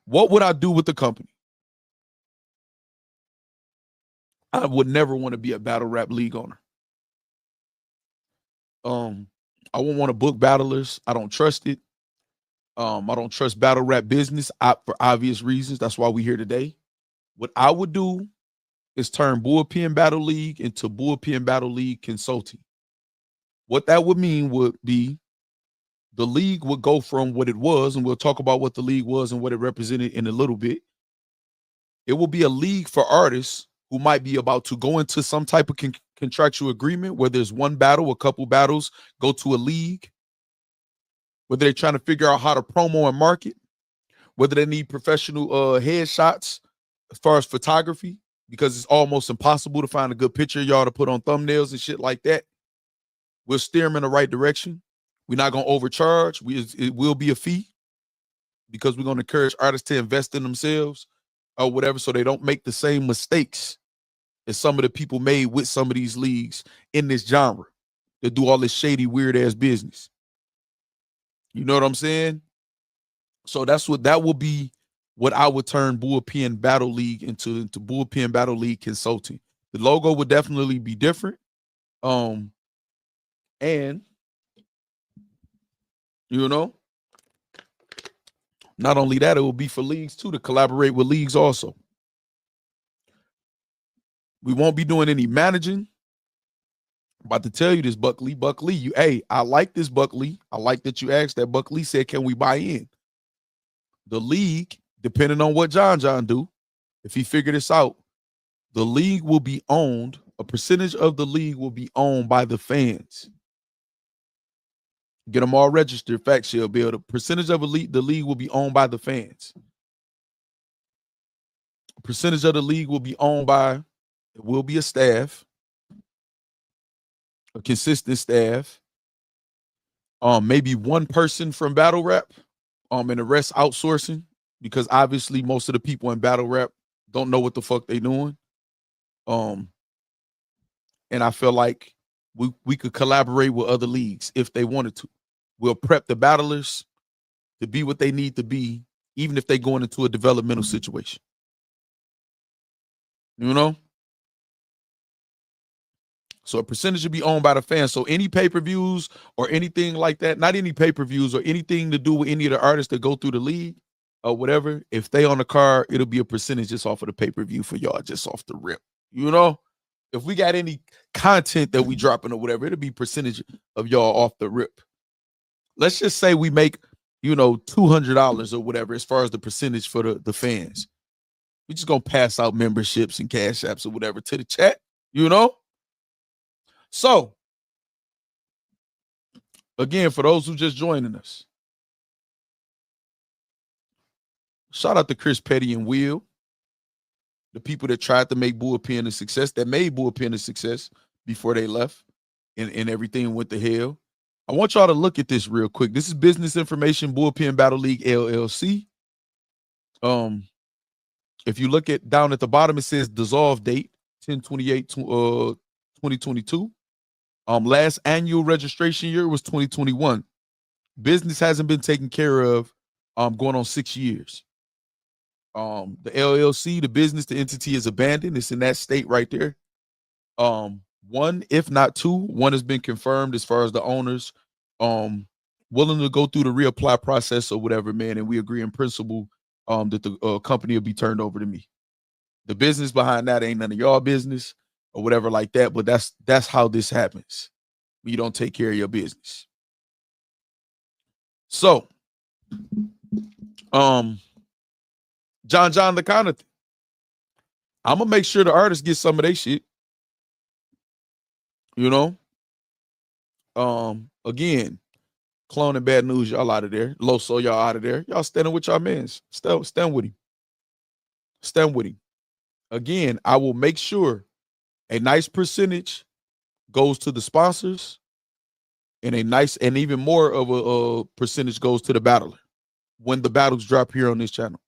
What would I do with the company? I would never want to be a battle rap league owner. I won't want to book battlers. I don't trust it. I don't trust battle rap business for obvious reasons. That's why we're here today. What I would do is turn Bullpen Battle League into Bullpen Battle League Consulting. What that would mean would be the league would go from what it was, and we'll talk about what the league was and what it represented in a little bit. It will be a league for artists who might be about to go into some type of contractual agreement where there's one battle, a couple battles, go to a league, whether they're trying to figure out how to promo and market, whether they need professional headshots as far as photography, because it's almost impossible to find a good picture of y'all to put on thumbnails and shit like that. We'll steer them in the right direction. We're not going to overcharge. It will be a fee because we're going to encourage artists to invest in themselves or whatever so they don't make the same mistakes as some of the people made with some of these leagues in this genre that do all this shady, weird-ass business. You know what I'm saying? So that will be what I would turn Bullpen Battle League into Bullpen Battle League Consulting. The logo would definitely be different. And you know, not only that, it will be for leagues too, to collaborate with leagues also. We won't be doing any managing. I'm about to tell you this, Buckley. Buckley, I like this, Buckley. I like that you asked that. Buckley said, can we buy in? The league, depending on what John do, if he figure this out, the league will be owned, a percentage of the league will be owned by the fans. Get them all registered. Factz will build a percentage of the league will be owned by the fans. A percentage of the league will be owned by, it will be a staff, a consistent staff. Maybe one person from battle rap, and the rest outsourcing, because obviously most of the people in battle rap don't know what the fuck they doing. And I feel like we could collaborate with other leagues if they wanted to. We'll prep the battlers to be what they need to be, even if they're going into a developmental situation. You know? So a percentage should be owned by the fans. So any pay-per-views or anything like that, not any pay-per-views or anything to do with any of the artists that go through the league or whatever, if they on the card, it'll be a percentage just off of the pay-per-view for y'all, just off the rip. You know? If we got any content that we dropping or whatever, it'll be percentage of y'all off the rip. Let's just say we make, $200 or whatever as far as the percentage for the fans. We're just going to pass out memberships and cash apps or whatever to the chat, So, again, for those who just joining us, shout out to Chris Petty and Will, the people that tried to make Bullpen a success, that made Bullpen a success before they left and everything went to hell. I want y'all to look at this real quick. This is business information, Bullpen Battle League LLC. If you look at down at the bottom, it says dissolve date 10/28/2022. Last annual registration year was 2021. Business hasn't been taken care of going on 6 years. The LLC, the business, the entity is abandoned. It's in that state right there. One, if not two, one has been confirmed as far as the owners willing to go through the reapply process or whatever, man, and we agree in principle that the company will be turned over to me. The business behind that ain't none of y'all business or whatever like that, but that's how this happens when you don't take care of your business. So, John, the kind of thing, I'm gonna make sure the artists get some of their shit. Again, Clone and Bad News, y'all out of there. Loso, y'all out of there. Y'all standing with y'all mans. Stand with him. Stand with him. Again, I will make sure a nice percentage goes to the sponsors and even more of a percentage goes to the battler when the battles drop here on this channel.